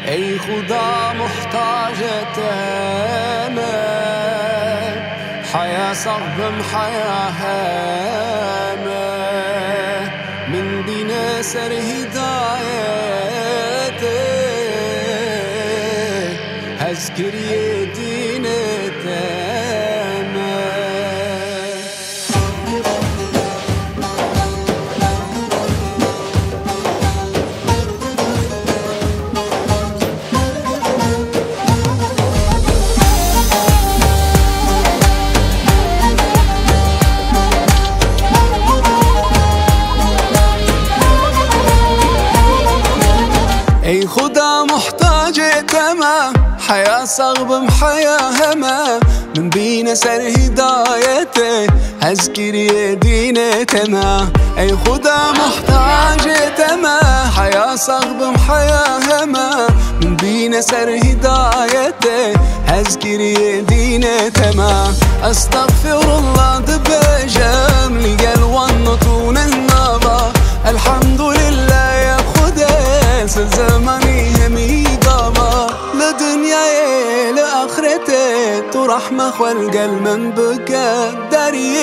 ای خدا محتاجتمه حياة صعبم حياة هامه من دين سر هدايته هذكر دين تامه ای خدا محتاج تمام حياة صعب حياة هما من بين سر هدايته هذكر دين تمام ای خدا محتاج تمام حياة صعب حياة هما من بين سر هدايته هذكر دين تمام استغفر الله دبجم لقل والنطون النظر الحمد لله يا خدا زماني همي ضما لدنيا لآخرته تو رحمة خلق المن بك داري